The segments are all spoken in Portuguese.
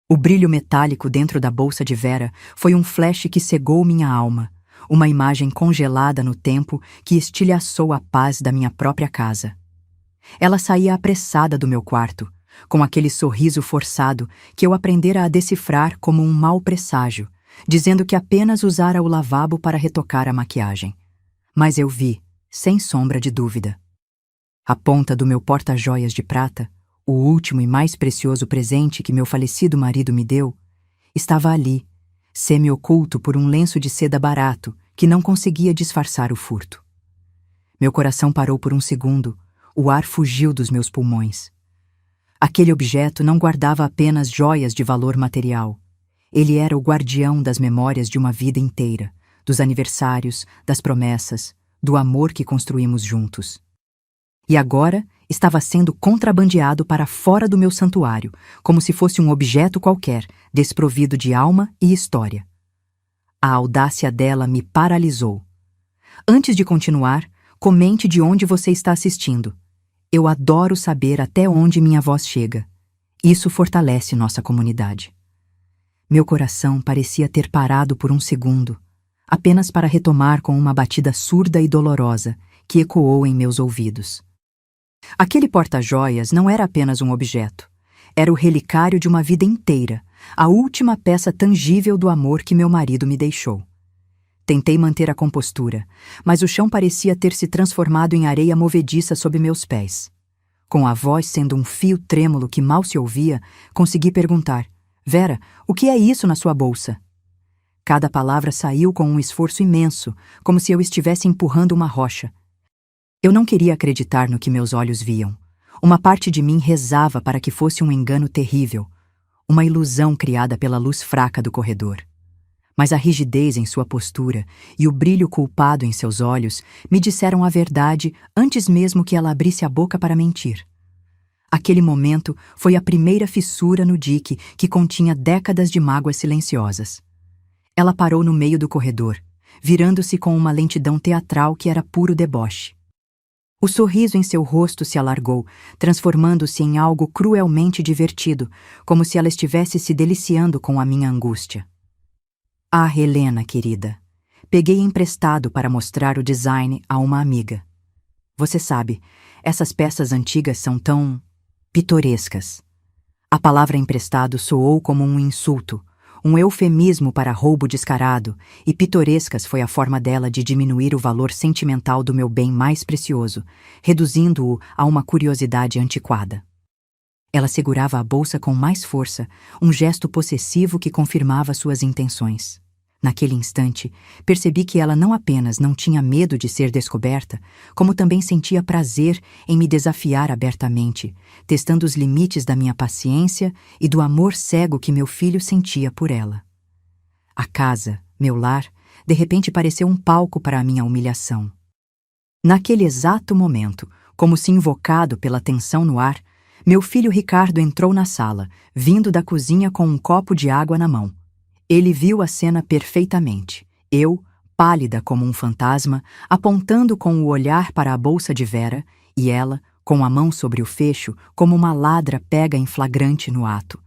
O brilho metálico dentro da bolsa de Vera foi um flash que cegou minha alma, uma imagem congelada no tempo que estilhaçou a paz da minha própria casa. Ela saía apressada do meu quarto, com aquele sorriso forçado que eu aprendera a decifrar como um mau presságio, dizendo que apenas usara o lavabo para retocar a maquiagem. Mas eu vi, sem sombra de dúvida. A ponta do meu porta-joias de prata, o último e mais precioso presente que meu falecido marido me deu, estava ali, semi-oculto por um lenço de seda barato que não conseguia disfarçar o furto. Meu coração parou por um segundo, o ar fugiu dos meus pulmões. Aquele objeto não guardava apenas joias de valor material. Ele era o guardião das memórias de uma vida inteira, dos aniversários, das promessas, do amor que construímos juntos. E agora estava sendo contrabandeado para fora do meu santuário, como se fosse um objeto qualquer, desprovido de alma e história. A audácia dela me paralisou. Antes de continuar, comente de onde você está assistindo. Eu adoro saber até onde minha voz chega. Isso fortalece nossa comunidade. Meu coração parecia ter parado por um segundo, apenas para retomar com uma batida surda e dolorosa que ecoou em meus ouvidos. Aquele porta-joias não era apenas um objeto. Era o relicário de uma vida inteira, a última peça tangível do amor que meu marido me deixou. Tentei manter a compostura, mas o chão parecia ter se transformado em areia movediça sob meus pés. Com a voz sendo um fio trêmulo que mal se ouvia, consegui perguntar: Vera, o que é isso na sua bolsa? Cada palavra saiu com um esforço imenso, como se eu estivesse empurrando uma rocha. Eu não queria acreditar no que meus olhos viam. Uma parte de mim rezava para que fosse um engano terrível, uma ilusão criada pela luz fraca do corredor. Mas a rigidez em sua postura e o brilho culpado em seus olhos me disseram a verdade antes mesmo que ela abrisse a boca para mentir. Aquele momento foi a primeira fissura no dique que continha décadas de mágoas silenciosas. Ela parou no meio do corredor, virando-se com uma lentidão teatral que era puro deboche. O sorriso em seu rosto se alargou, transformando-se em algo cruelmente divertido, como se ela estivesse se deliciando com a minha angústia. Ah, Helena, querida, peguei emprestado para mostrar o design a uma amiga. Você sabe, essas peças antigas são tão pitorescas. A palavra emprestado soou como um insulto, um eufemismo para roubo descarado, e pitorescas foi a forma dela de diminuir o valor sentimental do meu bem mais precioso, reduzindo-o a uma curiosidade antiquada. Ela segurava a bolsa com mais força, um gesto possessivo que confirmava suas intenções. Naquele instante, percebi que ela não apenas não tinha medo de ser descoberta, como também sentia prazer em me desafiar abertamente, testando os limites da minha paciência e do amor cego que meu filho sentia por ela. A casa, meu lar, de repente pareceu um palco para a minha humilhação. Naquele exato momento, como se invocado pela tensão no ar, meu filho Ricardo entrou na sala, vindo da cozinha com um copo de água na mão. Ele viu a cena perfeitamente. Eu, pálida como um fantasma, apontando com o olhar para a bolsa de Vera, e ela, com a mão sobre o fecho, como uma ladra pega em flagrante no ato.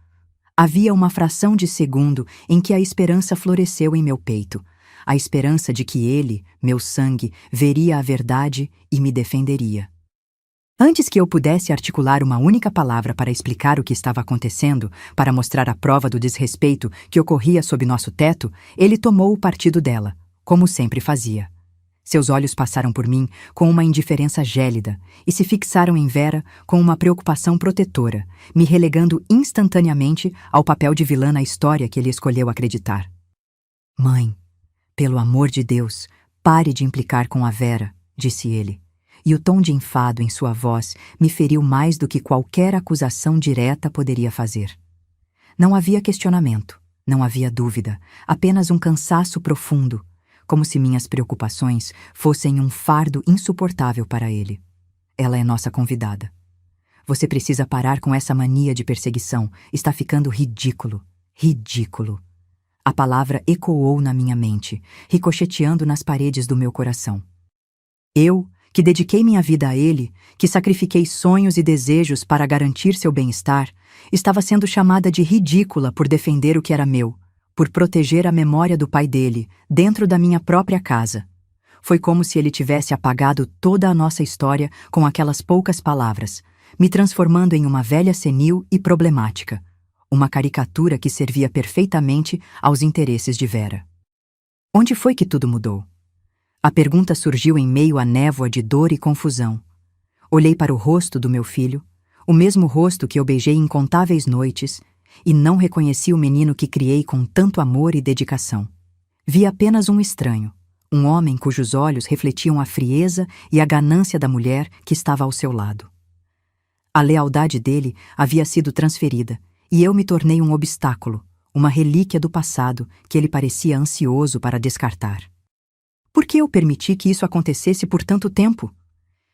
Havia uma fração de segundo em que a esperança floresceu em meu peito, a esperança de que ele, meu sangue, veria a verdade e me defenderia. Antes que eu pudesse articular uma única palavra para explicar o que estava acontecendo, para mostrar a prova do desrespeito que ocorria sob nosso teto, ele tomou o partido dela, como sempre fazia. Seus olhos passaram por mim com uma indiferença gélida e se fixaram em Vera com uma preocupação protetora, me relegando instantaneamente ao papel de vilã na história que ele escolheu acreditar. Mãe, pelo amor de Deus, pare de implicar com a Vera, disse ele. E o tom de enfado em sua voz me feriu mais do que qualquer acusação direta poderia fazer. Não havia questionamento, não havia dúvida, apenas um cansaço profundo, como se minhas preocupações fossem um fardo insuportável para ele. Ela é nossa convidada. Você precisa parar com essa mania de perseguição, está ficando ridículo, ridículo. A palavra ecoou na minha mente, ricocheteando nas paredes do meu coração. Eu, que dediquei minha vida a ele, que sacrifiquei sonhos e desejos para garantir seu bem-estar, estava sendo chamada de ridícula por defender o que era meu, por proteger a memória do pai dele, dentro da minha própria casa. Foi como se ele tivesse apagado toda a nossa história com aquelas poucas palavras, me transformando em uma velha senil e problemática, uma caricatura que servia perfeitamente aos interesses de Vera. Onde foi que tudo mudou? A pergunta surgiu em meio à névoa de dor e confusão. Olhei para o rosto do meu filho, o mesmo rosto que eu beijei incontáveis noites, e não reconheci o menino que criei com tanto amor e dedicação. Vi apenas um estranho, um homem cujos olhos refletiam a frieza e a ganância da mulher que estava ao seu lado. A lealdade dele havia sido transferida, e eu me tornei um obstáculo, uma relíquia do passado que ele parecia ansioso para descartar. Por que eu permiti que isso acontecesse por tanto tempo?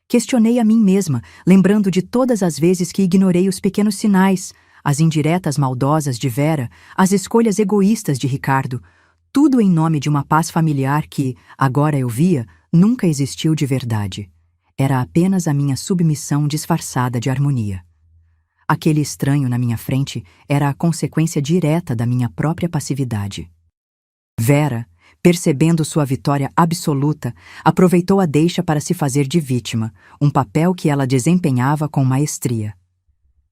Questionei a mim mesma, lembrando de todas as vezes que ignorei os pequenos sinais, as indiretas maldosas de Vera, as escolhas egoístas de Ricardo, tudo em nome de uma paz familiar que, agora eu via, nunca existiu de verdade. Era apenas a minha submissão disfarçada de harmonia. Aquele estranho na minha frente era a consequência direta da minha própria passividade. Vera, percebendo sua vitória absoluta, aproveitou a deixa para se fazer de vítima, um papel que ela desempenhava com maestria.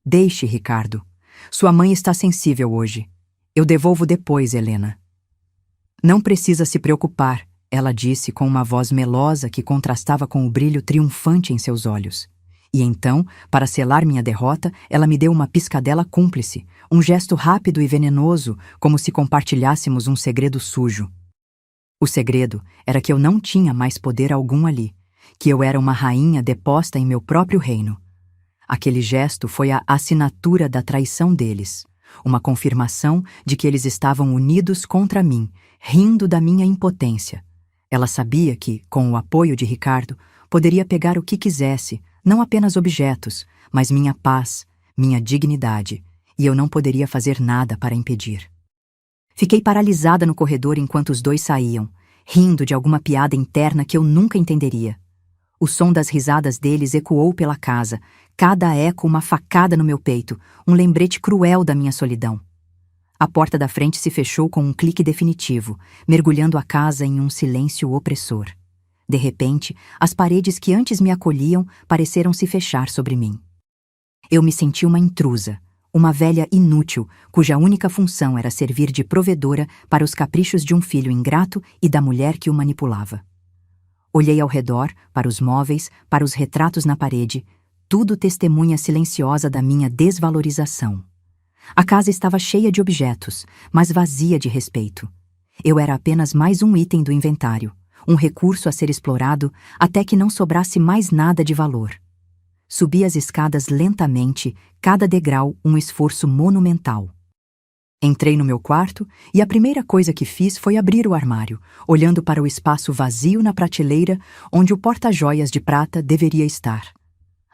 Deixe, Ricardo. Sua mãe está sensível hoje. Eu devolvo depois, Helena. Não precisa se preocupar, ela disse com uma voz melosa que contrastava com o brilho triunfante em seus olhos. E então, para selar minha derrota, ela me deu uma piscadela cúmplice, um gesto rápido e venenoso, como se compartilhássemos um segredo sujo. O segredo era que eu não tinha mais poder algum ali, que eu era uma rainha deposta em meu próprio reino. Aquele gesto foi a assinatura da traição deles, uma confirmação de que eles estavam unidos contra mim, rindo da minha impotência. Ela sabia que, com o apoio de Ricardo, poderia pegar o que quisesse, não apenas objetos, mas minha paz, minha dignidade, e eu não poderia fazer nada para impedir. Fiquei paralisada no corredor enquanto os dois saíam, rindo de alguma piada interna que eu nunca entenderia. O som das risadas deles ecoou pela casa, cada eco uma facada no meu peito, um lembrete cruel da minha solidão. A porta da frente se fechou com um clique definitivo, mergulhando a casa em um silêncio opressor. De repente, as paredes que antes me acolhiam pareceram se fechar sobre mim. Eu me senti uma intrusa, uma velha inútil, cuja única função era servir de provedora para os caprichos de um filho ingrato e da mulher que o manipulava. Olhei ao redor, para os móveis, para os retratos na parede, tudo testemunha silenciosa da minha desvalorização. A casa estava cheia de objetos, mas vazia de respeito. Eu era apenas mais um item do inventário, um recurso a ser explorado até que não sobrasse mais nada de valor. Subi as escadas lentamente, cada degrau um esforço monumental. Entrei no meu quarto e a primeira coisa que fiz foi abrir o armário, olhando para o espaço vazio na prateleira onde o porta-joias de prata deveria estar.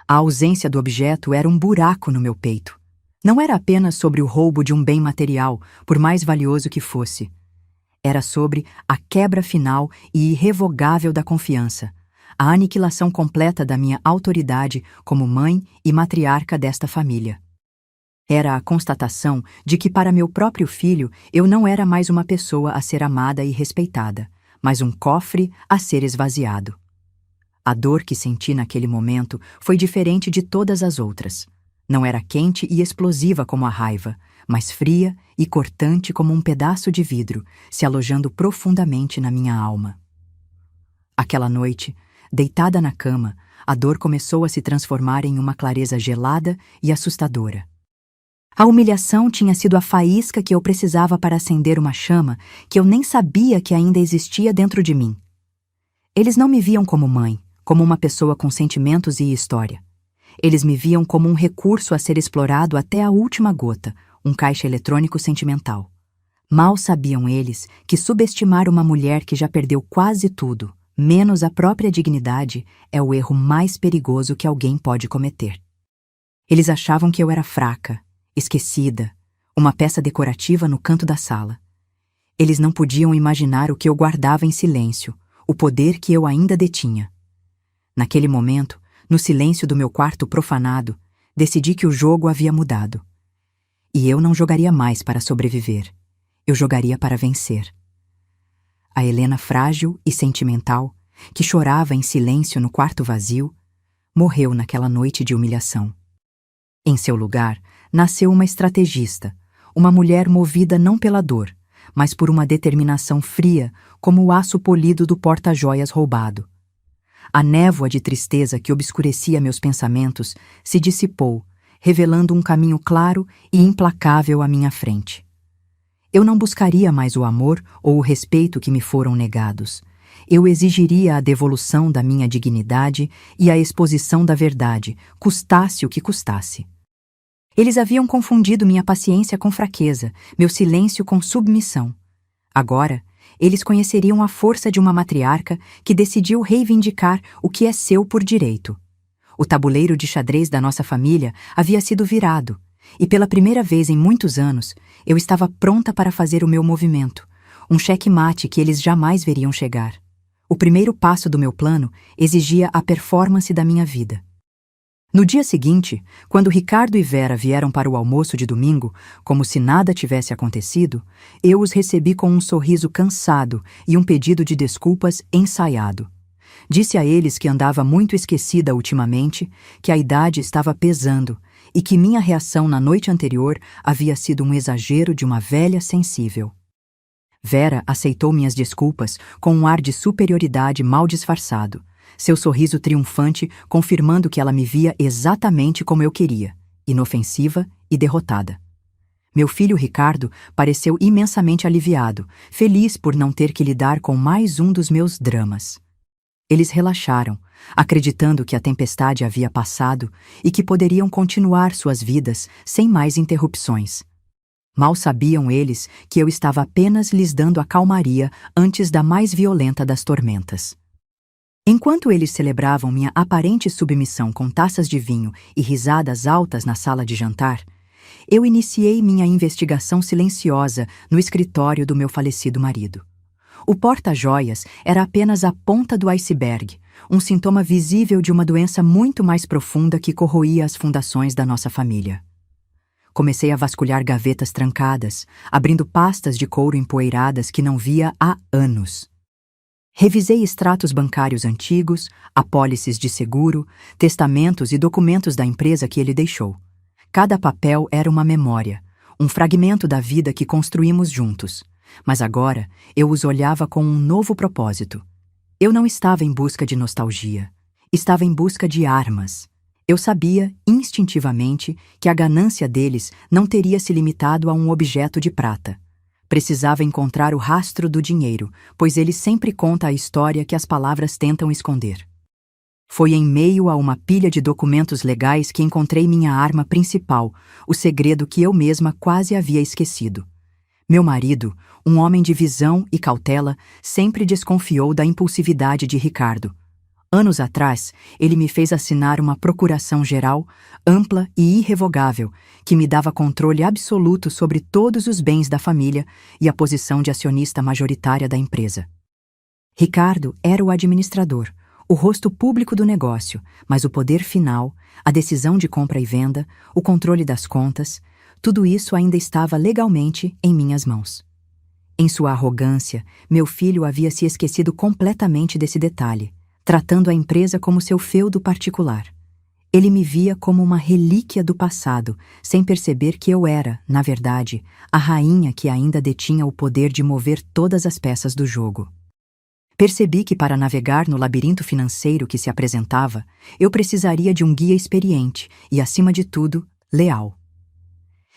A ausência do objeto era um buraco no meu peito. Não era apenas sobre o roubo de um bem material, por mais valioso que fosse. Era sobre a quebra final e irrevogável da confiança, a aniquilação completa da minha autoridade como mãe e matriarca desta família. Era a constatação de que para meu próprio filho eu não era mais uma pessoa a ser amada e respeitada, mas um cofre a ser esvaziado. A dor que senti naquele momento foi diferente de todas as outras. Não era quente e explosiva como a raiva, mas fria e cortante como um pedaço de vidro, se alojando profundamente na minha alma. Aquela noite, deitada na cama, a dor começou a se transformar em uma clareza gelada e assustadora. A humilhação tinha sido a faísca que eu precisava para acender uma chama que eu nem sabia que ainda existia dentro de mim. Eles não me viam como mãe, como uma pessoa com sentimentos e história. Eles me viam como um recurso a ser explorado até a última gota, um caixa eletrônico sentimental. Mal sabiam eles que subestimar uma mulher que já perdeu quase tudo, menos a própria dignidade, é o erro mais perigoso que alguém pode cometer. Eles achavam que eu era fraca, esquecida, uma peça decorativa no canto da sala. Eles não podiam imaginar o que eu guardava em silêncio, o poder que eu ainda detinha. Naquele momento, no silêncio do meu quarto profanado, decidi que o jogo havia mudado. E eu não jogaria mais para sobreviver. Eu jogaria para vencer. A Helena frágil e sentimental, que chorava em silêncio no quarto vazio, morreu naquela noite de humilhação. Em seu lugar, nasceu uma estrategista, uma mulher movida não pela dor, mas por uma determinação fria como o aço polido do porta-joias roubado. A névoa de tristeza que obscurecia meus pensamentos se dissipou, revelando um caminho claro e implacável à minha frente. Eu não buscaria mais o amor ou o respeito que me foram negados. Eu exigiria a devolução da minha dignidade e a exposição da verdade, custasse o que custasse. Eles haviam confundido minha paciência com fraqueza, meu silêncio com submissão. Agora, eles conheceriam a força de uma matriarca que decidiu reivindicar o que é seu por direito. O tabuleiro de xadrez da nossa família havia sido virado, e pela primeira vez em muitos anos, eu estava pronta para fazer o meu movimento, um cheque-mate que eles jamais veriam chegar. O primeiro passo do meu plano exigia a performance da minha vida. No dia seguinte, quando Ricardo e Vera vieram para o almoço de domingo, como se nada tivesse acontecido, eu os recebi com um sorriso cansado e um pedido de desculpas ensaiado. Disse a eles que andava muito esquecida ultimamente, que a idade estava pesando e que minha reação na noite anterior havia sido um exagero de uma velha sensível. Vera aceitou minhas desculpas com um ar de superioridade mal disfarçado, seu sorriso triunfante confirmando que ela me via exatamente como eu queria, inofensiva e derrotada. Meu filho Ricardo pareceu imensamente aliviado, feliz por não ter que lidar com mais um dos meus dramas. Eles relaxaram, acreditando que a tempestade havia passado e que poderiam continuar suas vidas sem mais interrupções. Mal sabiam eles que eu estava apenas lhes dando a calmaria antes da mais violenta das tormentas. Enquanto eles celebravam minha aparente submissão com taças de vinho e risadas altas na sala de jantar, eu iniciei minha investigação silenciosa no escritório do meu falecido marido. O porta-joias era apenas a ponta do iceberg, um sintoma visível de uma doença muito mais profunda que corroía as fundações da nossa família. Comecei a vasculhar gavetas trancadas, abrindo pastas de couro empoeiradas que não via há anos. Revisei extratos bancários antigos, apólices de seguro, testamentos e documentos da empresa que ele deixou. Cada papel era uma memória, um fragmento da vida que construímos juntos. Mas agora eu os olhava com um novo propósito. Eu não estava em busca de nostalgia. Estava em busca de armas. Eu sabia, instintivamente, que a ganância deles não teria se limitado a um objeto de prata. Precisava encontrar o rastro do dinheiro, pois ele sempre conta a história que as palavras tentam esconder. Foi em meio a uma pilha de documentos legais que encontrei minha arma principal, o segredo que eu mesma quase havia esquecido. Meu marido, um homem de visão e cautela, sempre desconfiou da impulsividade de Ricardo. Anos atrás, ele me fez assinar uma procuração geral, ampla e irrevogável, que me dava controle absoluto sobre todos os bens da família e a posição de acionista majoritária da empresa. Ricardo era o administrador, o rosto público do negócio, mas o poder final, a decisão de compra e venda, o controle das contas, tudo isso ainda estava legalmente em minhas mãos. Em sua arrogância, meu filho havia se esquecido completamente desse detalhe, tratando a empresa como seu feudo particular. Ele me via como uma relíquia do passado, sem perceber que eu era, na verdade, a rainha que ainda detinha o poder de mover todas as peças do jogo. Percebi que para navegar no labirinto financeiro que se apresentava, eu precisaria de um guia experiente e, acima de tudo, leal.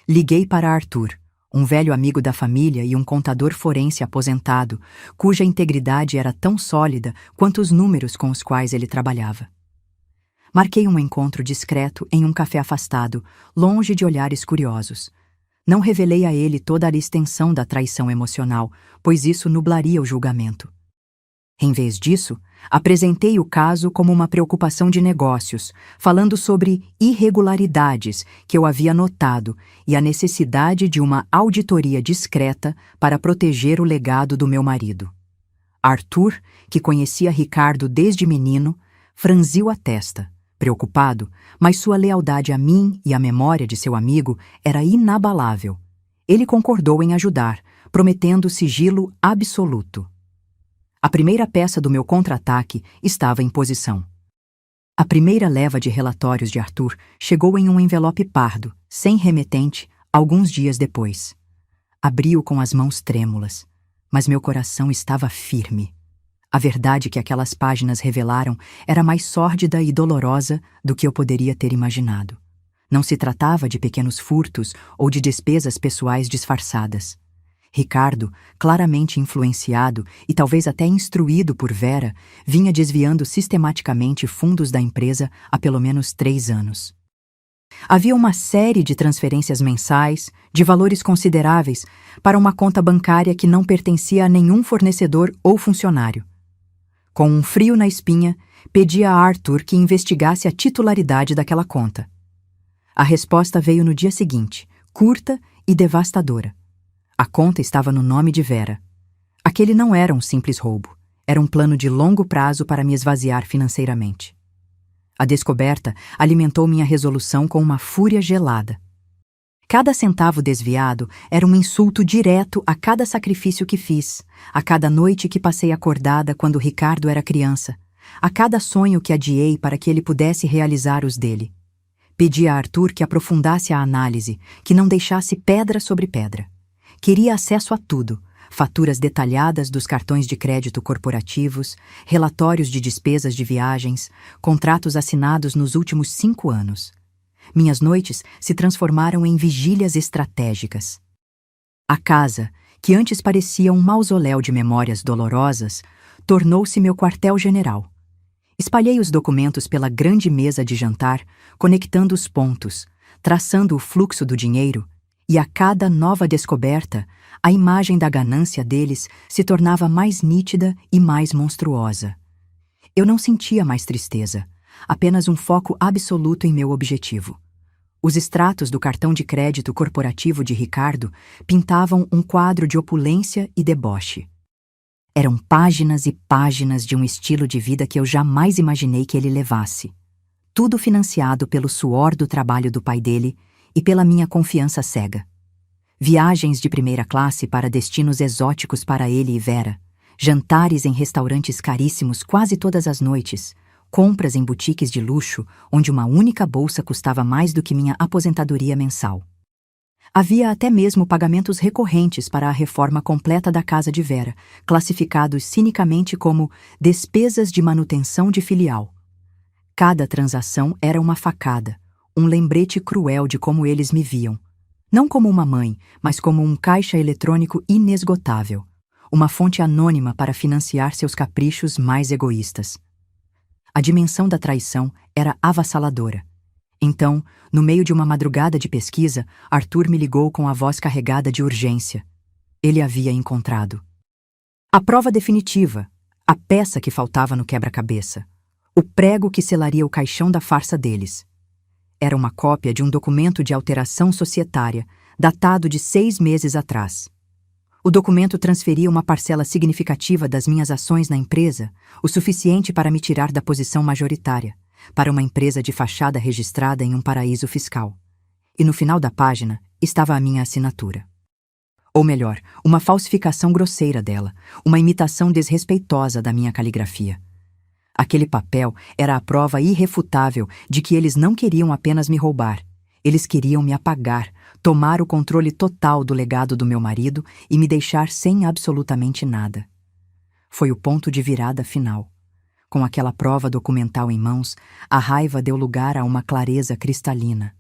Liguei para Arthur, um velho amigo da família e um contador forense aposentado, cuja integridade era tão sólida quanto os números com os quais ele trabalhava. Marquei um encontro discreto em um café afastado, longe de olhares curiosos. Não revelei a ele toda a extensão da traição emocional, pois isso nublaria o julgamento. Em vez disso, apresentei o caso como uma preocupação de negócios, falando sobre irregularidades que eu havia notado e a necessidade de uma auditoria discreta para proteger o legado do meu marido. Arthur, que conhecia Ricardo desde menino, franziu a testa, preocupado, mas sua lealdade a mim e à memória de seu amigo era inabalável. Ele concordou em ajudar, prometendo sigilo absoluto. A primeira peça do meu contra-ataque estava em posição. A primeira leva de relatórios de Arthur chegou em um envelope pardo, sem remetente, alguns dias depois. Abri-o com as mãos trêmulas, mas meu coração estava firme. A verdade que aquelas páginas revelaram era mais sórdida e dolorosa do que eu poderia ter imaginado. Não se tratava de pequenos furtos ou de despesas pessoais disfarçadas. Ricardo, claramente influenciado e talvez até instruído por Vera, vinha desviando sistematicamente fundos da empresa há pelo menos 3 anos. Havia uma série de transferências mensais, de valores consideráveis, para uma conta bancária que não pertencia a nenhum fornecedor ou funcionário. Com um frio na espinha, pedi a Arthur que investigasse a titularidade daquela conta. A resposta veio no dia seguinte, curta e devastadora. A conta estava no nome de Vera. Aquele não era um simples roubo. Era um plano de longo prazo para me esvaziar financeiramente. A descoberta alimentou minha resolução com uma fúria gelada. Cada centavo desviado era um insulto direto a cada sacrifício que fiz, a cada noite que passei acordada quando Ricardo era criança, a cada sonho que adiei para que ele pudesse realizar os dele. Pedi a Arthur que aprofundasse a análise, que não deixasse pedra sobre pedra. Queria acesso a tudo, faturas detalhadas dos cartões de crédito corporativos, relatórios de despesas de viagens, contratos assinados nos últimos 5 anos. Minhas noites se transformaram em vigílias estratégicas. A casa, que antes parecia um mausoléu de memórias dolorosas, tornou-se meu quartel-general. Espalhei os documentos pela grande mesa de jantar, conectando os pontos, traçando o fluxo do dinheiro, e a cada nova descoberta, a imagem da ganância deles se tornava mais nítida e mais monstruosa. Eu não sentia mais tristeza, apenas um foco absoluto em meu objetivo. Os extratos do cartão de crédito corporativo de Ricardo pintavam um quadro de opulência e deboche. Eram páginas e páginas de um estilo de vida que eu jamais imaginei que ele levasse. Tudo financiado pelo suor do trabalho do pai dele e pela minha confiança cega. Viagens de primeira classe para destinos exóticos para ele e Vera, jantares em restaurantes caríssimos quase todas as noites, compras em boutiques de luxo onde uma única bolsa custava mais do que minha aposentadoria mensal. Havia até mesmo pagamentos recorrentes para a reforma completa da casa de Vera, classificados cinicamente como despesas de manutenção de filial. Cada transação era uma facada, um lembrete cruel de como eles me viam. Não como uma mãe, mas como um caixa eletrônico inesgotável, uma fonte anônima para financiar seus caprichos mais egoístas. A dimensão da traição era avassaladora. Então, no meio de uma madrugada de pesquisa, Arthur me ligou com a voz carregada de urgência. Ele havia encontrado a prova definitiva, a peça que faltava no quebra-cabeça, o prego que selaria o caixão da farsa deles. Era uma cópia de um documento de alteração societária, datado de 6 meses atrás. O documento transferia uma parcela significativa das minhas ações na empresa, o suficiente para me tirar da posição majoritária, para uma empresa de fachada registrada em um paraíso fiscal. E no final da página estava a minha assinatura. Ou melhor, uma falsificação grosseira dela, uma imitação desrespeitosa da minha caligrafia. Aquele papel era a prova irrefutável de que eles não queriam apenas me roubar. Eles queriam me apagar, tomar o controle total do legado do meu marido e me deixar sem absolutamente nada. Foi o ponto de virada final. Com aquela prova documental em mãos, a raiva deu lugar a uma clareza cristalina.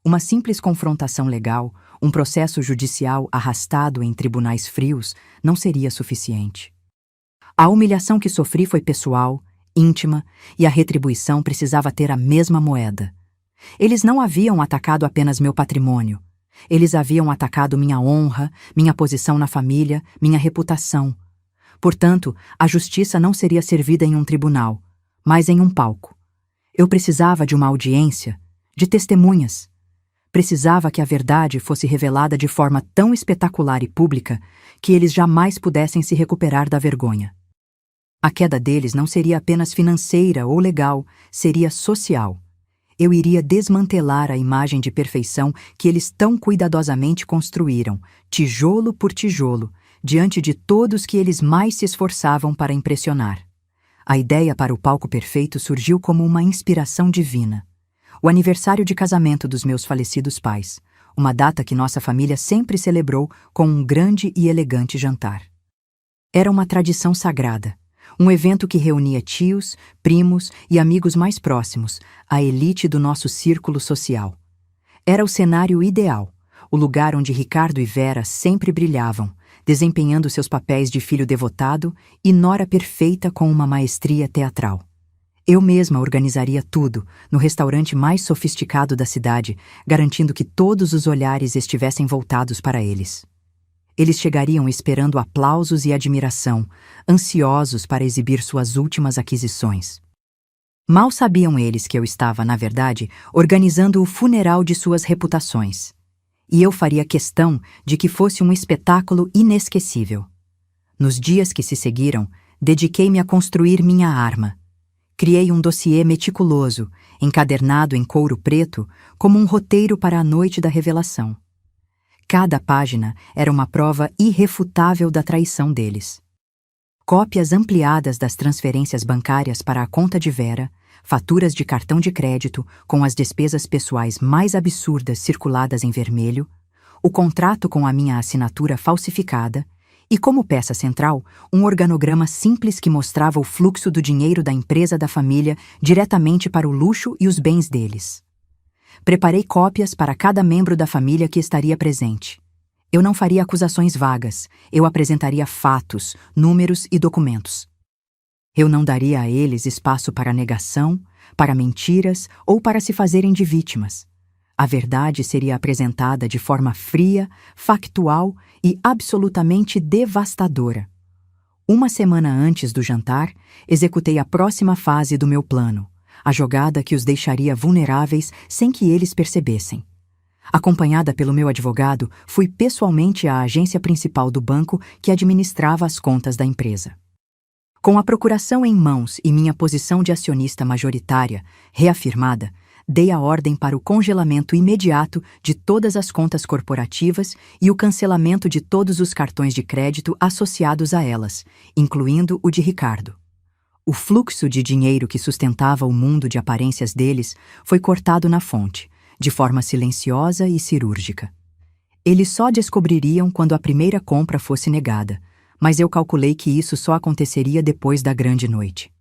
Uma simples confrontação legal, um processo judicial arrastado em tribunais frios, não seria suficiente. A humilhação que sofri foi pessoal, íntima, e a retribuição precisava ter a mesma moeda. Eles não haviam atacado apenas meu patrimônio. Eles haviam atacado minha honra, minha posição na família, minha reputação. Portanto, a justiça não seria servida em um tribunal, mas em um palco. Eu precisava de uma audiência, de testemunhas. Precisava que a verdade fosse revelada de forma tão espetacular e pública que eles jamais pudessem se recuperar da vergonha. A queda deles não seria apenas financeira ou legal, seria social. Eu iria desmantelar a imagem de perfeição que eles tão cuidadosamente construíram, tijolo por tijolo, diante de todos que eles mais se esforçavam para impressionar. A ideia para o palco perfeito surgiu como uma inspiração divina. O aniversário de casamento dos meus falecidos pais, uma data que nossa família sempre celebrou com um grande e elegante jantar. Era uma tradição sagrada, um evento que reunia tios, primos e amigos mais próximos, a elite do nosso círculo social. Era o cenário ideal, o lugar onde Ricardo e Vera sempre brilhavam, desempenhando seus papéis de filho devotado e nora perfeita com uma maestria teatral. Eu mesma organizaria tudo, no restaurante mais sofisticado da cidade, garantindo que todos os olhares estivessem voltados para eles. Eles chegariam esperando aplausos e admiração, ansiosos para exibir suas últimas aquisições. Mal sabiam eles que eu estava, na verdade, organizando o funeral de suas reputações. E eu faria questão de que fosse um espetáculo inesquecível. Nos dias que se seguiram, dediquei-me a construir minha arma. Criei um dossiê meticuloso, encadernado em couro preto, como um roteiro para a noite da revelação. Cada página era uma prova irrefutável da traição deles. Cópias ampliadas das transferências bancárias para a conta de Vera, faturas de cartão de crédito com as despesas pessoais mais absurdas circuladas em vermelho, o contrato com a minha assinatura falsificada e, como peça central, um organograma simples que mostrava o fluxo do dinheiro da empresa da família diretamente para o luxo e os bens deles. Preparei cópias para cada membro da família que estaria presente. Eu não faria acusações vagas, eu apresentaria fatos, números e documentos. Eu não daria a eles espaço para negação, para mentiras ou para se fazerem de vítimas. A verdade seria apresentada de forma fria, factual e absolutamente devastadora. Uma semana antes do jantar, executei a próxima fase do meu plano, a jogada que os deixaria vulneráveis sem que eles percebessem. Acompanhada pelo meu advogado, fui pessoalmente à agência principal do banco que administrava as contas da empresa. Com a procuração em mãos e minha posição de acionista majoritária reafirmada, dei a ordem para o congelamento imediato de todas as contas corporativas e o cancelamento de todos os cartões de crédito associados a elas, incluindo o de Ricardo. O fluxo de dinheiro que sustentava o mundo de aparências deles foi cortado na fonte, de forma silenciosa e cirúrgica. Eles só descobririam quando a primeira compra fosse negada, mas eu calculei que isso só aconteceria depois da grande noite.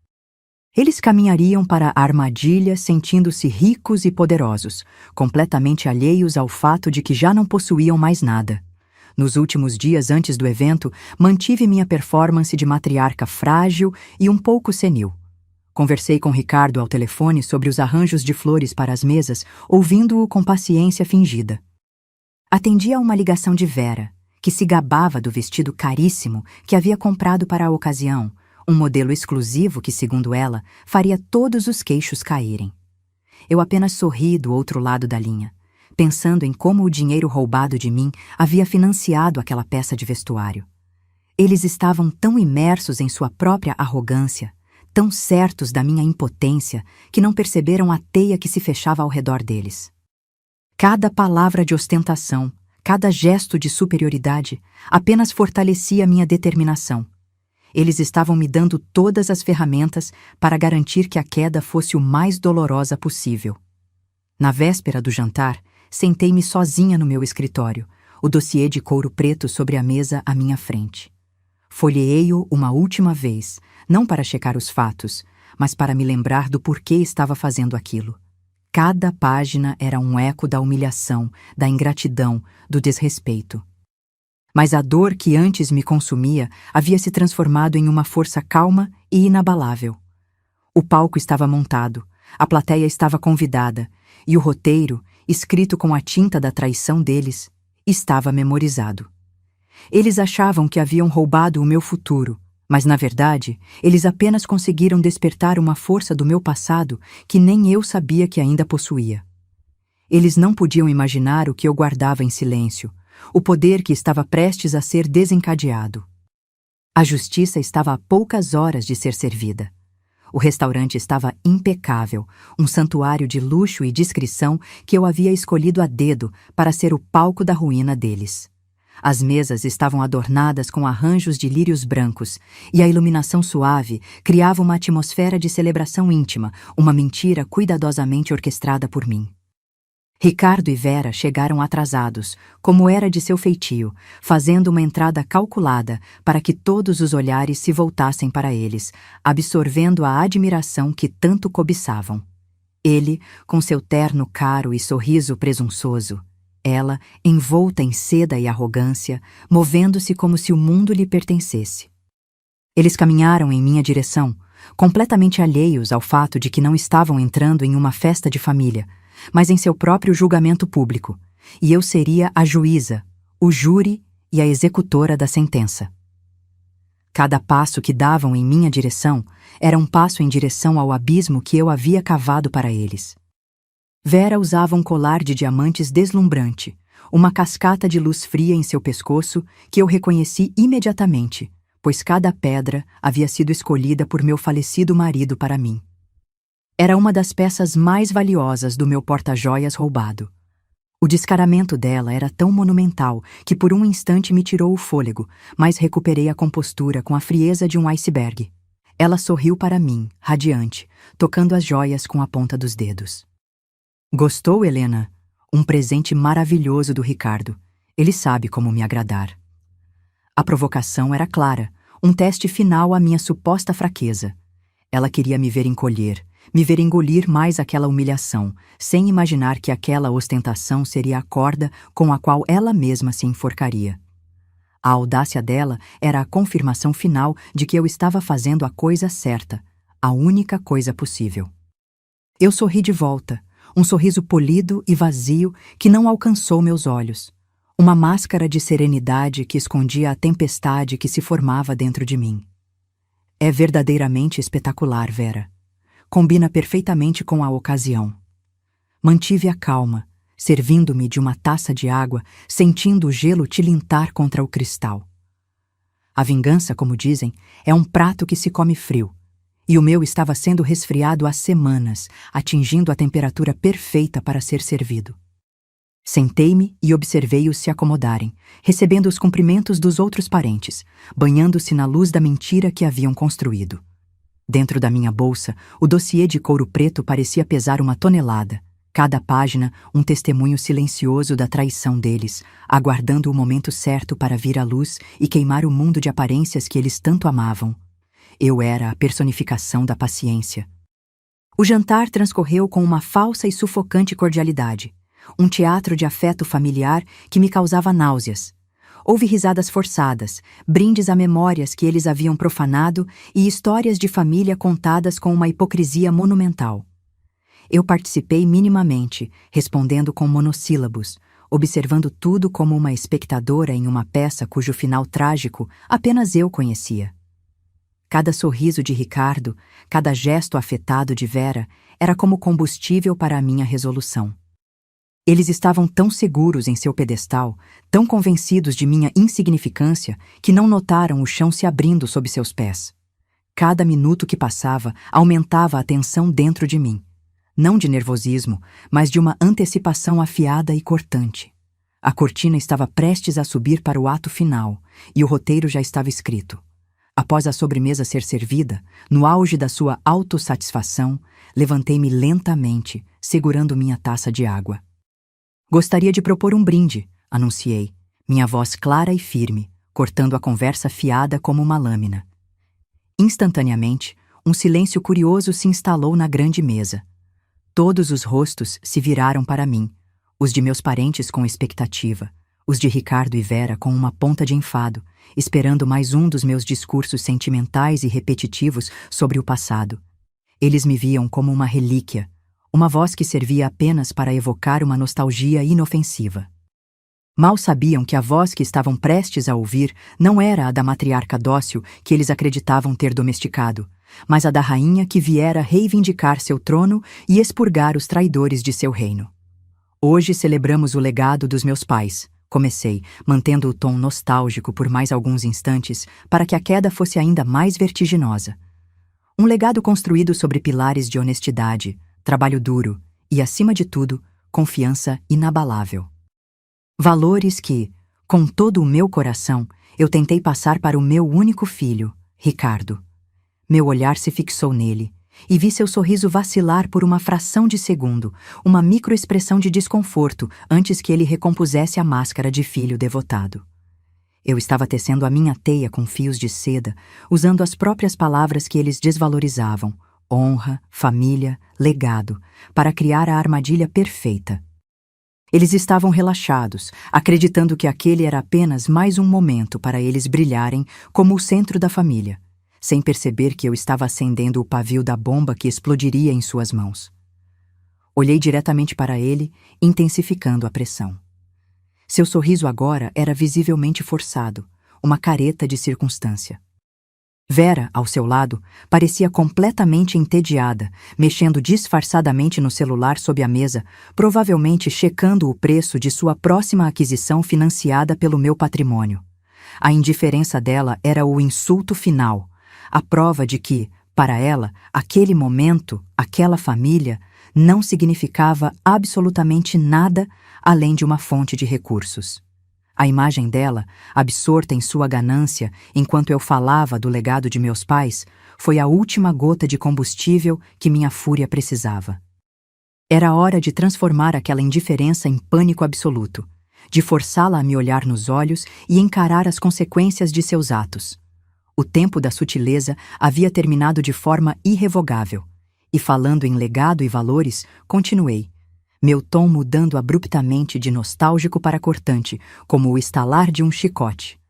Eles caminhariam para a armadilha sentindo-se ricos e poderosos, completamente alheios ao fato de que já não possuíam mais nada. Nos últimos dias antes do evento, mantive minha performance de matriarca frágil e um pouco senil. Conversei com Ricardo ao telefone sobre os arranjos de flores para as mesas, ouvindo-o com paciência fingida. Atendi a uma ligação de Vera, que se gabava do vestido caríssimo que havia comprado para a ocasião, um modelo exclusivo que, segundo ela, faria todos os queixos caírem. Eu apenas sorri do outro lado da linha, pensando em como o dinheiro roubado de mim havia financiado aquela peça de vestuário. Eles estavam tão imersos em sua própria arrogância, tão certos da minha impotência, que não perceberam a teia que se fechava ao redor deles. Cada palavra de ostentação, cada gesto de superioridade, apenas fortalecia minha determinação. Eles estavam me dando todas as ferramentas para garantir que a queda fosse o mais dolorosa possível. Na véspera do jantar, sentei-me sozinha no meu escritório, o dossiê de couro preto sobre a mesa à minha frente. Folheei-o uma última vez, não para checar os fatos, mas para me lembrar do porquê estava fazendo aquilo. Cada página era um eco da humilhação, da ingratidão, do desrespeito. Mas a dor que antes me consumia havia se transformado em uma força calma e inabalável. O palco estava montado, a plateia estava convidada, e o roteiro, escrito com a tinta da traição deles, estava memorizado. Eles achavam que haviam roubado o meu futuro, mas, na verdade, eles apenas conseguiram despertar uma força do meu passado que nem eu sabia que ainda possuía. Eles não podiam imaginar o que eu guardava em silêncio, o poder que estava prestes a ser desencadeado. A justiça estava a poucas horas de ser servida. O restaurante estava impecável, um santuário de luxo e discrição que eu havia escolhido a dedo para ser o palco da ruína deles. As mesas estavam adornadas com arranjos de lírios brancos, e a iluminação suave criava uma atmosfera de celebração íntima, uma mentira cuidadosamente orquestrada por mim. Ricardo e Vera chegaram atrasados, como era de seu feitio, fazendo uma entrada calculada para que todos os olhares se voltassem para eles, absorvendo a admiração que tanto cobiçavam. Ele, com seu terno caro e sorriso presunçoso; ela, envolta em seda e arrogância, movendo-se como se o mundo lhe pertencesse. Eles caminharam em minha direção, completamente alheios ao fato de que não estavam entrando em uma festa de família, mas em seu próprio julgamento público, e eu seria a juíza, o júri e a executora da sentença. Cada passo que davam em minha direção era um passo em direção ao abismo que eu havia cavado para eles. Vera usava um colar de diamantes deslumbrante, uma cascata de luz fria em seu pescoço que eu reconheci imediatamente, pois cada pedra havia sido escolhida por meu falecido marido para mim. Era uma das peças mais valiosas do meu porta-joias roubado. O descaramento dela era tão monumental que por um instante me tirou o fôlego, mas recuperei a compostura com a frieza de um iceberg. Ela sorriu para mim, radiante, tocando as joias com a ponta dos dedos. Gostou, Helena? Um presente maravilhoso do Ricardo. Ele sabe como me agradar. A provocação era clara, um teste final à minha suposta fraqueza. Ela queria me ver encolher, me ver engolir mais aquela humilhação, sem imaginar que aquela ostentação seria a corda com a qual ela mesma se enforcaria. A audácia dela era a confirmação final de que eu estava fazendo a coisa certa, a única coisa possível. Eu sorri de volta, um sorriso polido e vazio que não alcançou meus olhos, uma máscara de serenidade que escondia a tempestade que se formava dentro de mim. É verdadeiramente espetacular, Vera. Combina perfeitamente com a ocasião. Mantive a calma, servindo-me de uma taça de água, sentindo o gelo tilintar contra o cristal. A vingança, como dizem, é um prato que se come frio, e o meu estava sendo resfriado há semanas, atingindo a temperatura perfeita para ser servido. Sentei-me e observei-os se acomodarem, recebendo os cumprimentos dos outros parentes, banhando-se na luz da mentira que haviam construído. Dentro da minha bolsa, o dossiê de couro preto parecia pesar 1 tonelada, cada página um testemunho silencioso da traição deles, aguardando o momento certo para vir à luz e queimar o mundo de aparências que eles tanto amavam. Eu era a personificação da paciência. O jantar transcorreu com uma falsa e sufocante cordialidade, um teatro de afeto familiar que me causava náuseas. Houve risadas forçadas, brindes a memórias que eles haviam profanado e histórias de família contadas com uma hipocrisia monumental. Eu participei minimamente, respondendo com monossílabos, observando tudo como uma espectadora em uma peça cujo final trágico apenas eu conhecia. Cada sorriso de Ricardo, cada gesto afetado de Vera era como combustível para a minha resolução. Eles estavam tão seguros em seu pedestal, tão convencidos de minha insignificância, que não notaram o chão se abrindo sob seus pés. Cada minuto que passava aumentava a tensão dentro de mim. Não de nervosismo, mas de uma antecipação afiada e cortante. A cortina estava prestes a subir para o ato final, e o roteiro já estava escrito. Após a sobremesa ser servida, no auge da sua autossatisfação, levantei-me lentamente, segurando minha taça de água. Gostaria de propor um brinde, anunciei, minha voz clara e firme, cortando a conversa fiada como uma lâmina. Instantaneamente, um silêncio curioso se instalou na grande mesa. Todos os rostos se viraram para mim, os de meus parentes com expectativa, os de Ricardo e Vera com uma ponta de enfado, esperando mais um dos meus discursos sentimentais e repetitivos sobre o passado. Eles me viam como uma relíquia, uma voz que servia apenas para evocar uma nostalgia inofensiva. Mal sabiam que a voz que estavam prestes a ouvir não era a da matriarca dócil que eles acreditavam ter domesticado, mas a da rainha que viera reivindicar seu trono e expurgar os traidores de seu reino. Hoje celebramos o legado dos meus pais, Comecei, mantendo o tom nostálgico por mais alguns instantes, para que a queda fosse ainda mais vertiginosa. Um legado construído sobre pilares de honestidade, trabalho duro e, acima de tudo, confiança inabalável. Valores que, com todo o meu coração, eu tentei passar para o meu único filho, Ricardo. Meu olhar se fixou nele, e vi seu sorriso vacilar por uma fração de segundo, uma microexpressão de desconforto antes que ele recompusesse a máscara de filho devotado. Eu estava tecendo a minha teia com fios de seda, usando as próprias palavras que eles desvalorizavam, honra, família, legado, para criar a armadilha perfeita. Eles estavam relaxados, acreditando que aquele era apenas mais um momento para eles brilharem como o centro da família, sem perceber que eu estava acendendo o pavio da bomba que explodiria em suas mãos. Olhei diretamente para ele, intensificando a pressão. Seu sorriso agora era visivelmente forçado, uma careta de circunstância. Vera, ao seu lado, parecia completamente entediada, mexendo disfarçadamente no celular sob a mesa, provavelmente checando o preço de sua próxima aquisição financiada pelo meu patrimônio. A indiferença dela era o insulto final, a prova de que, para ela, aquele momento, aquela família, não significava absolutamente nada além de uma fonte de recursos. A imagem dela, absorta em sua ganância enquanto eu falava do legado de meus pais, foi a última gota de combustível que minha fúria precisava. Era hora de transformar aquela indiferença em pânico absoluto, de forçá-la a me olhar nos olhos e encarar as consequências de seus atos. O tempo da sutileza havia terminado de forma irrevogável, e falando em legado e valores, continuei, meu tom mudando abruptamente de nostálgico para cortante, como o estalar de um chicote.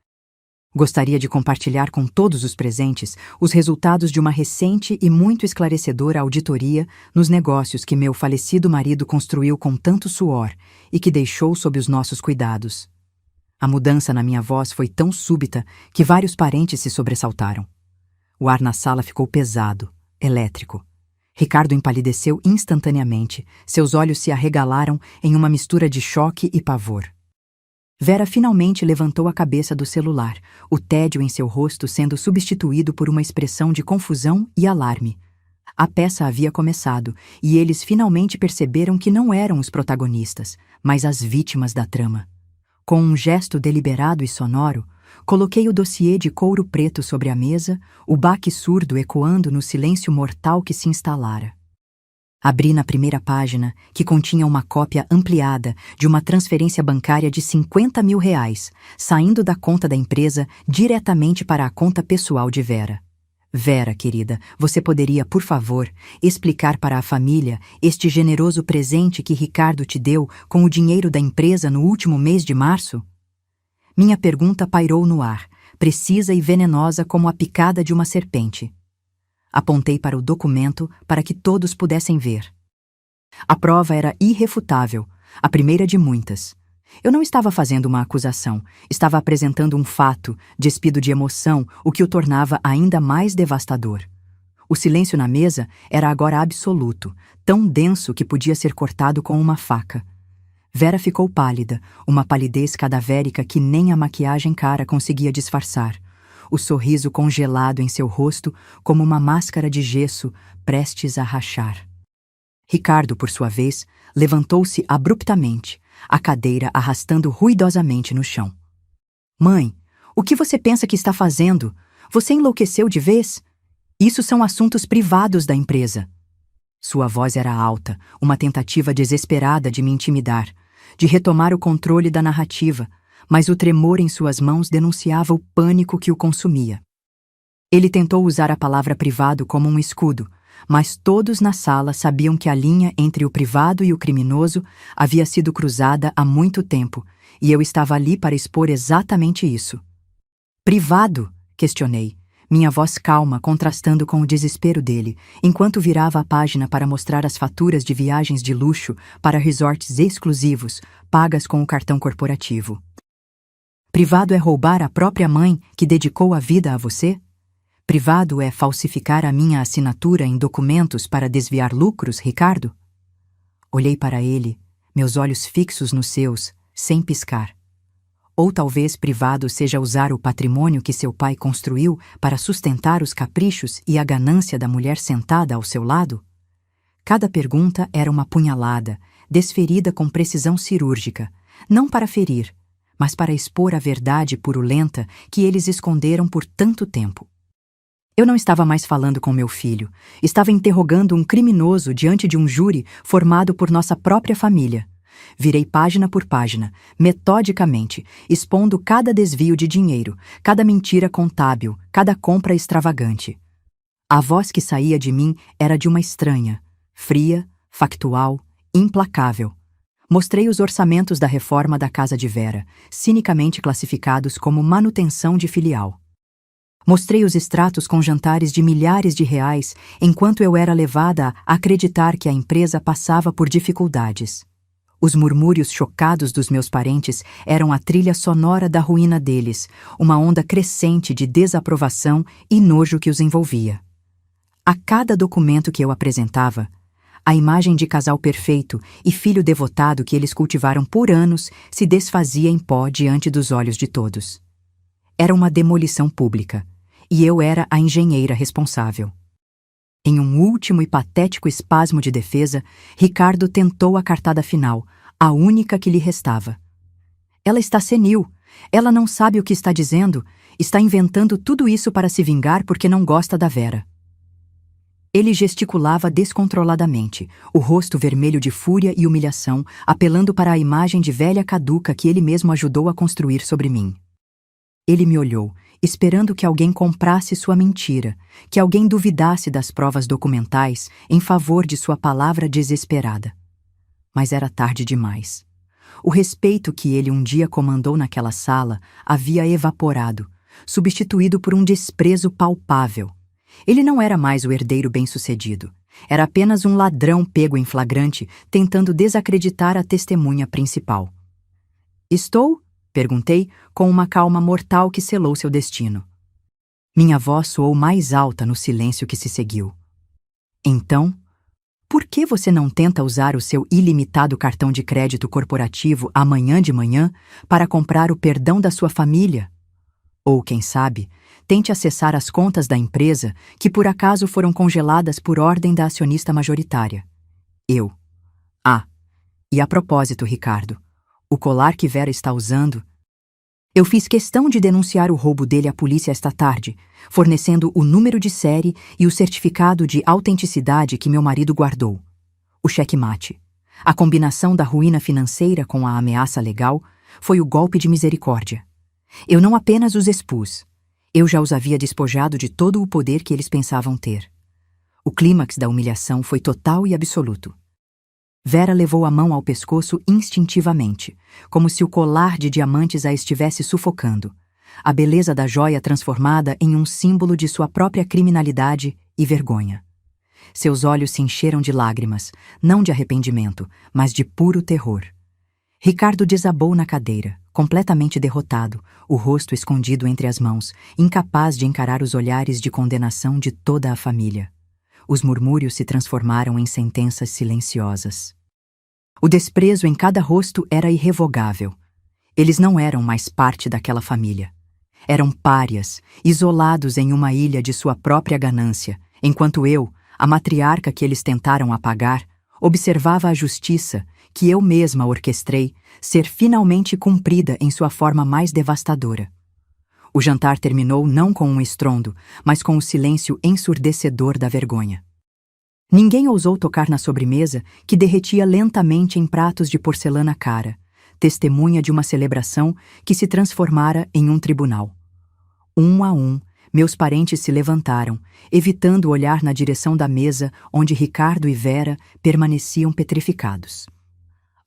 Gostaria de compartilhar com todos os presentes os resultados de uma recente e muito esclarecedora auditoria nos negócios que meu falecido marido construiu com tanto suor e que deixou sob os nossos cuidados. A mudança na minha voz foi tão súbita que vários parentes se sobressaltaram. O ar na sala ficou pesado, elétrico. Ricardo empalideceu instantaneamente, seus olhos se arregalaram em uma mistura de choque e pavor. Vera finalmente levantou a cabeça do celular, o tédio em seu rosto sendo substituído por uma expressão de confusão e alarme. A peça havia começado, e eles finalmente perceberam que não eram os protagonistas, mas as vítimas da trama. Com um gesto deliberado e sonoro, coloquei o dossiê de couro preto sobre a mesa, o baque surdo ecoando no silêncio mortal que se instalara. Abri na primeira página, que continha uma cópia ampliada de uma transferência bancária de R$50 mil, saindo da conta da empresa diretamente para a conta pessoal de Vera. Vera, querida, você poderia, por favor, explicar para a família este generoso presente que Ricardo te deu com o dinheiro da empresa no último mês de março? Minha pergunta pairou no ar, precisa e venenosa como a picada de uma serpente. Apontei para o documento para que todos pudessem ver. A prova era irrefutável, a primeira de muitas. Eu não estava fazendo uma acusação, estava apresentando um fato, despido de emoção, o que o tornava ainda mais devastador. O silêncio na mesa era agora absoluto, tão denso que podia ser cortado com uma faca. Vera ficou pálida, uma palidez cadavérica que nem a maquiagem cara conseguia disfarçar. O sorriso congelado em seu rosto como uma máscara de gesso prestes a rachar. Ricardo, por sua vez, levantou-se abruptamente, a cadeira arrastando ruidosamente no chão. Mãe, o que você pensa que está fazendo? Você enlouqueceu de vez? Isso são assuntos privados da empresa. Sua voz era alta, uma tentativa desesperada de me intimidar, de retomar o controle da narrativa, mas o tremor em suas mãos denunciava o pânico que o consumia. Ele tentou usar a palavra privado como um escudo, mas todos na sala sabiam que a linha entre o privado e o criminoso havia sido cruzada há muito tempo, e eu estava ali para expor exatamente isso. Privado? Questionei, minha voz calma contrastando com o desespero dele, enquanto virava a página para mostrar as faturas de viagens de luxo para resorts exclusivos, pagas com o cartão corporativo. Privado é roubar a própria mãe que dedicou a vida a você? Privado é falsificar a minha assinatura em documentos para desviar lucros, Ricardo? Olhei para ele, meus olhos fixos nos seus, sem piscar. Ou talvez privado seja usar o patrimônio que seu pai construiu para sustentar os caprichos e a ganância da mulher sentada ao seu lado? Cada pergunta era uma punhalada, desferida com precisão cirúrgica, não para ferir, mas para expor a verdade purulenta que eles esconderam por tanto tempo. Eu não estava mais falando com meu filho, estava interrogando um criminoso diante de um júri formado por nossa própria família. Virei página por página, metodicamente, expondo cada desvio de dinheiro, cada mentira contábil, cada compra extravagante. A voz que saía de mim era de uma estranha, fria, factual, implacável. Mostrei os orçamentos da reforma da casa de Vera, cinicamente classificados como manutenção de filial. Mostrei os extratos com jantares de milhares de reais, enquanto eu era levada a acreditar que a empresa passava por dificuldades. Os murmúrios chocados dos meus parentes eram a trilha sonora da ruína deles, uma onda crescente de desaprovação e nojo que os envolvia. A cada documento que eu apresentava, a imagem de casal perfeito e filho devotado que eles cultivaram por anos se desfazia em pó diante dos olhos de todos. Era uma demolição pública, e eu era a engenheira responsável. Em um último e patético espasmo de defesa, Ricardo tentou a cartada final, a única que lhe restava. Ela está senil. Ela não sabe o que está dizendo. Está inventando tudo isso para se vingar porque não gosta da Vera. Ele gesticulava descontroladamente, o rosto vermelho de fúria e humilhação, apelando para a imagem de velha caduca que ele mesmo ajudou a construir sobre mim. Ele me olhou, esperando que alguém comprasse sua mentira, que alguém duvidasse das provas documentais em favor de sua palavra desesperada. Mas era tarde demais. O respeito que ele um dia comandou naquela sala havia evaporado, substituído por um desprezo palpável. Ele não era mais o herdeiro bem-sucedido. Era apenas um ladrão pego em flagrante, tentando desacreditar a testemunha principal. "Estou?" perguntei, com uma calma mortal que selou seu destino. Minha voz soou mais alta no silêncio que se seguiu. "Então, por que você não tenta usar o seu ilimitado cartão de crédito corporativo amanhã de manhã para comprar o perdão da sua família? Ou, quem sabe, tente acessar as contas da empresa que por acaso foram congeladas por ordem da acionista majoritária. Eu. E a propósito, Ricardo, o colar que Vera está usando... Eu fiz questão de denunciar o roubo dele à polícia esta tarde, fornecendo o número de série e o certificado de autenticidade que meu marido guardou. O checkmate. A combinação da ruína financeira com a ameaça legal foi o golpe de misericórdia. Eu não apenas os expus. Eu já os havia despojado de todo o poder que eles pensavam ter. O clímax da humilhação foi total e absoluto. Vera levou a mão ao pescoço instintivamente, como se o colar de diamantes a estivesse sufocando, a beleza da joia transformada em um símbolo de sua própria criminalidade e vergonha. Seus olhos se encheram de lágrimas, não de arrependimento, mas de puro terror. Ricardo desabou na cadeira, completamente derrotado, o rosto escondido entre as mãos, incapaz de encarar os olhares de condenação de toda a família. Os murmúrios se transformaram em sentenças silenciosas. O desprezo em cada rosto era irrevogável. Eles não eram mais parte daquela família. Eram párias, isolados em uma ilha de sua própria ganância, enquanto eu, a matriarca que eles tentaram apagar, observava a justiça, que eu mesma orquestrei, ser finalmente cumprida em sua forma mais devastadora. O jantar terminou não com um estrondo, mas com o silêncio ensurdecedor da vergonha. Ninguém ousou tocar na sobremesa, que derretia lentamente em pratos de porcelana cara, testemunha de uma celebração que se transformara em um tribunal. Um a um, meus parentes se levantaram, evitando olhar na direção da mesa onde Ricardo e Vera permaneciam petrificados.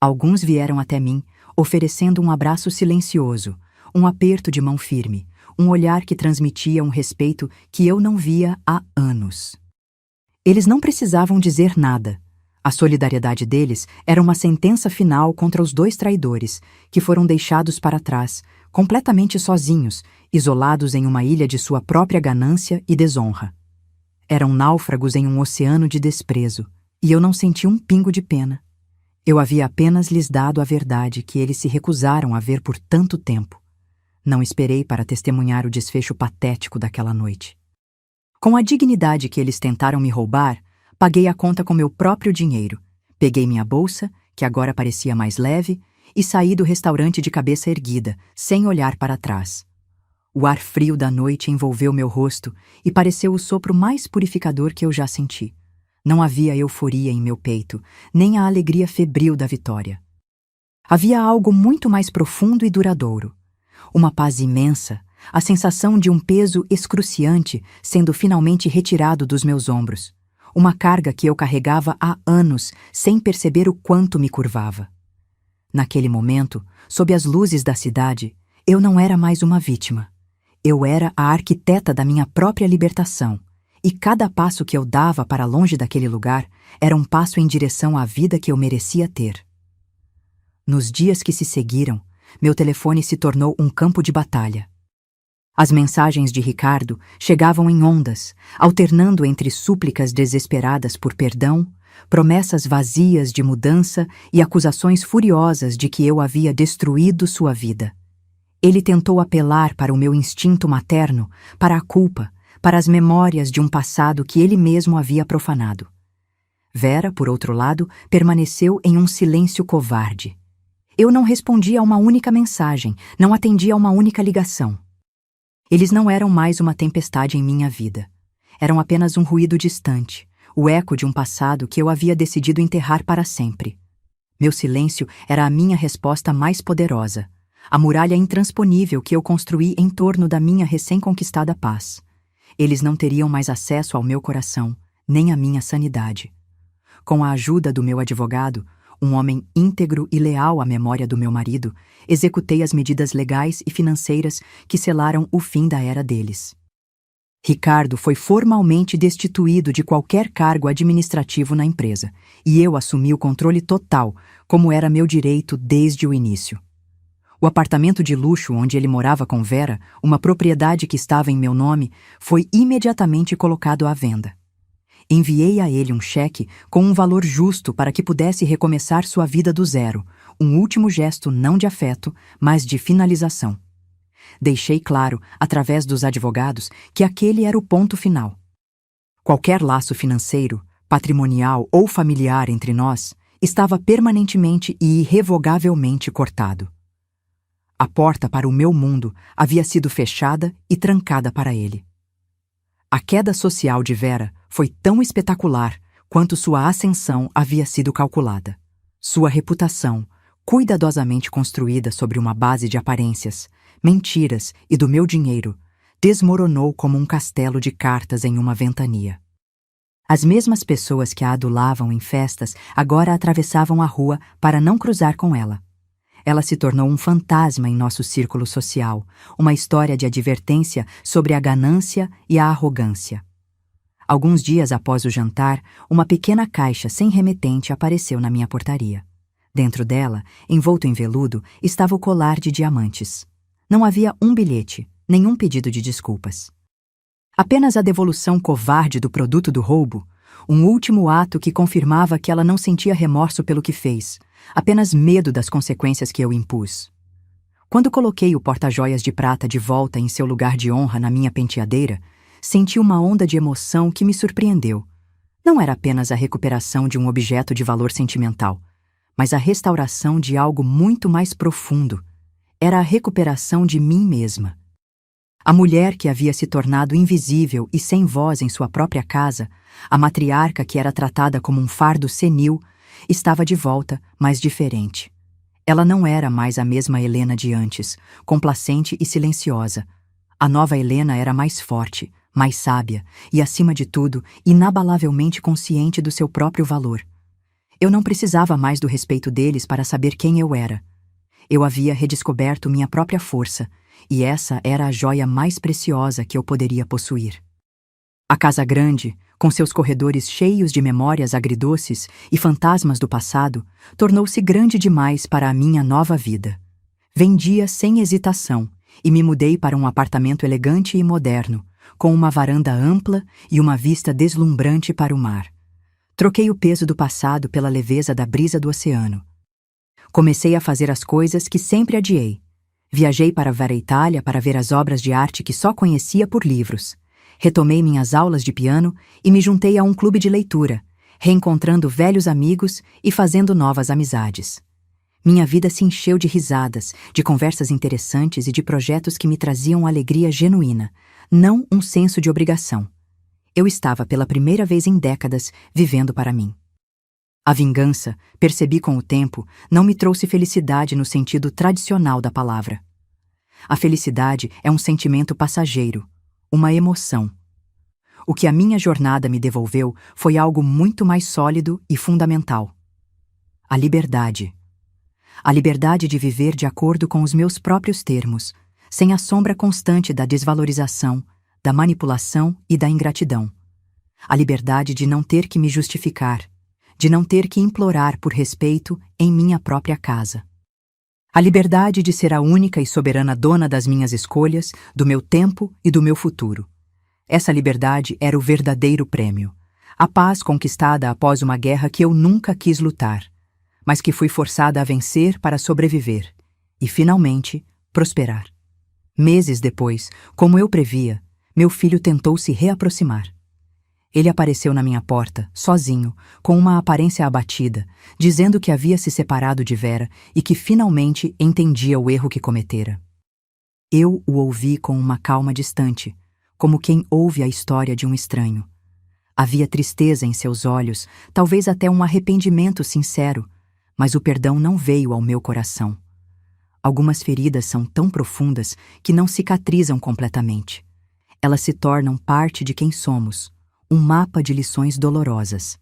Alguns vieram até mim, oferecendo um abraço silencioso, um aperto de mão firme, um olhar que transmitia um respeito que eu não via há anos. Eles não precisavam dizer nada. A solidariedade deles era uma sentença final contra os dois traidores, que foram deixados para trás, completamente sozinhos, isolados em uma ilha de sua própria ganância e desonra. Eram náufragos em um oceano de desprezo, e eu não senti um pingo de pena. Eu havia apenas lhes dado a verdade que eles se recusaram a ver por tanto tempo. Não esperei para testemunhar o desfecho patético daquela noite. Com a dignidade que eles tentaram me roubar, paguei a conta com meu próprio dinheiro. Peguei minha bolsa, que agora parecia mais leve, e saí do restaurante de cabeça erguida, sem olhar para trás. O ar frio da noite envolveu meu rosto e pareceu o sopro mais purificador que eu já senti. Não havia euforia em meu peito, nem a alegria febril da vitória. Havia algo muito mais profundo e duradouro. Uma paz imensa, a sensação de um peso excruciante sendo finalmente retirado dos meus ombros. Uma carga que eu carregava há anos, sem perceber o quanto me curvava. Naquele momento, sob as luzes da cidade, eu não era mais uma vítima. Eu era a arquiteta da minha própria libertação, e cada passo que eu dava para longe daquele lugar era um passo em direção à vida que eu merecia ter. Nos dias que se seguiram, meu telefone se tornou um campo de batalha. As mensagens de Ricardo chegavam em ondas, alternando entre súplicas desesperadas por perdão, promessas vazias de mudança e acusações furiosas de que eu havia destruído sua vida. Ele tentou apelar para o meu instinto materno, para a culpa, para as memórias de um passado que ele mesmo havia profanado. Vera, por outro lado, permaneceu em um silêncio covarde. Eu não respondia a uma única mensagem, não atendia a uma única ligação. Eles não eram mais uma tempestade em minha vida. Eram apenas um ruído distante, o eco de um passado que eu havia decidido enterrar para sempre. Meu silêncio era a minha resposta mais poderosa, a muralha intransponível que eu construí em torno da minha recém-conquistada paz. Eles não teriam mais acesso ao meu coração, nem à minha sanidade. Com a ajuda do meu advogado, um homem íntegro e leal à memória do meu marido, executei as medidas legais e financeiras que selaram o fim da era deles. Ricardo foi formalmente destituído de qualquer cargo administrativo na empresa, e eu assumi o controle total, como era meu direito desde o início. O apartamento de luxo onde ele morava com Vera, uma propriedade que estava em meu nome, foi imediatamente colocado à venda. Enviei a ele um cheque com um valor justo para que pudesse recomeçar sua vida do zero, um último gesto não de afeto, mas de finalização. Deixei claro, através dos advogados, que aquele era o ponto final. Qualquer laço financeiro, patrimonial ou familiar entre nós estava permanentemente e irrevogavelmente cortado. A porta para o meu mundo havia sido fechada e trancada para ele. A queda social de Vera foi tão espetacular quanto sua ascensão havia sido calculada. Sua reputação, cuidadosamente construída sobre uma base de aparências, mentiras e do meu dinheiro, desmoronou como um castelo de cartas em uma ventania. As mesmas pessoas que a adulavam em festas agora atravessavam a rua para não cruzar com ela. Ela se tornou um fantasma em nosso círculo social, uma história de advertência sobre a ganância e a arrogância. Alguns dias após o jantar, uma pequena caixa sem remetente apareceu na minha portaria. Dentro dela, envolto em veludo, estava o colar de diamantes. Não havia um bilhete, nenhum pedido de desculpas. Apenas a devolução covarde do produto do roubo, um último ato que confirmava que ela não sentia remorso pelo que fez, apenas medo das consequências que eu impus. Quando coloquei o porta-joias de prata de volta em seu lugar de honra na minha penteadeira, senti uma onda de emoção que me surpreendeu. Não era apenas a recuperação de um objeto de valor sentimental, mas a restauração de algo muito mais profundo. Era a recuperação de mim mesma. A mulher que havia se tornado invisível e sem voz em sua própria casa, a matriarca que era tratada como um fardo senil, estava de volta, mas diferente. Ela não era mais a mesma Helena de antes, complacente e silenciosa. A nova Helena era mais forte, mais sábia e, acima de tudo, inabalavelmente consciente do seu próprio valor. Eu não precisava mais do respeito deles para saber quem eu era. Eu havia redescoberto minha própria força, e essa era a joia mais preciosa que eu poderia possuir. A casa grande, com seus corredores cheios de memórias agridoces e fantasmas do passado, tornou-se grande demais para a minha nova vida. Vendia sem hesitação e me mudei para um apartamento elegante e moderno, com uma varanda ampla e uma vista deslumbrante para o mar. Troquei o peso do passado pela leveza da brisa do oceano. Comecei a fazer as coisas que sempre adiei. Viajei para Vera Itália para ver as obras de arte que só conhecia por livros. Retomei minhas aulas de piano e me juntei a um clube de leitura, reencontrando velhos amigos e fazendo novas amizades. Minha vida se encheu de risadas, de conversas interessantes e de projetos que me traziam alegria genuína, não um senso de obrigação. Eu estava pela primeira vez em décadas vivendo para mim. A vingança, percebi com o tempo, não me trouxe felicidade no sentido tradicional da palavra. A felicidade é um sentimento passageiro, uma emoção. O que a minha jornada me devolveu foi algo muito mais sólido e fundamental. A liberdade. A liberdade de viver de acordo com os meus próprios termos, sem a sombra constante da desvalorização, da manipulação e da ingratidão. A liberdade de não ter que me justificar, de não ter que implorar por respeito em minha própria casa. A liberdade de ser a única e soberana dona das minhas escolhas, do meu tempo e do meu futuro. Essa liberdade era o verdadeiro prêmio. A paz conquistada após uma guerra que eu nunca quis lutar, mas que fui forçada a vencer para sobreviver e, finalmente, prosperar. Meses depois, como eu previa, meu filho tentou se reaproximar. Ele apareceu na minha porta, sozinho, com uma aparência abatida, dizendo que havia se separado de Vera e que finalmente entendia o erro que cometera. Eu o ouvi com uma calma distante, como quem ouve a história de um estranho. Havia tristeza em seus olhos, talvez até um arrependimento sincero, mas o perdão não veio ao meu coração. Algumas feridas são tão profundas que não cicatrizam completamente. Elas se tornam parte de quem somos, um mapa de lições dolorosas.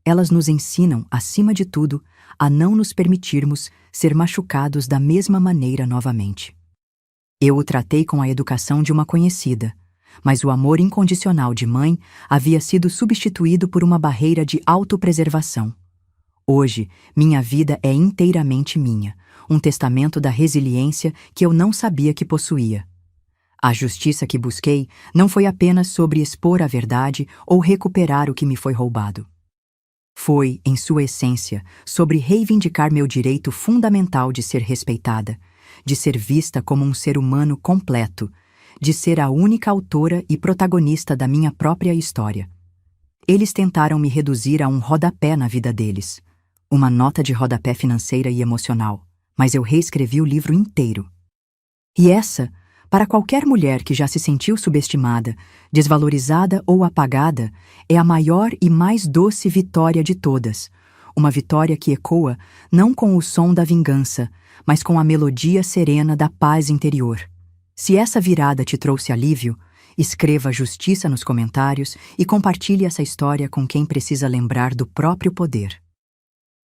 Elas nos ensinam, acima de tudo, a não nos permitirmos ser machucados da mesma maneira novamente. Eu o tratei com a educação de uma conhecida, mas o amor incondicional de mãe havia sido substituído por uma barreira de autopreservação. Hoje, minha vida é inteiramente minha, um testamento da resiliência que eu não sabia que possuía. A justiça que busquei não foi apenas sobre expor a verdade ou recuperar o que me foi roubado. Foi, em sua essência, sobre reivindicar meu direito fundamental de ser respeitada, de ser vista como um ser humano completo, de ser a única autora e protagonista da minha própria história. Eles tentaram me reduzir a um rodapé na vida deles, uma nota de rodapé financeira e emocional, mas eu reescrevi o livro inteiro. E essa, para qualquer mulher que já se sentiu subestimada, desvalorizada ou apagada, é a maior e mais doce vitória de todas. Uma vitória que ecoa não com o som da vingança, mas com a melodia serena da paz interior. Se essa virada te trouxe alívio, escreva justiça nos comentários e compartilhe essa história com quem precisa lembrar do próprio poder.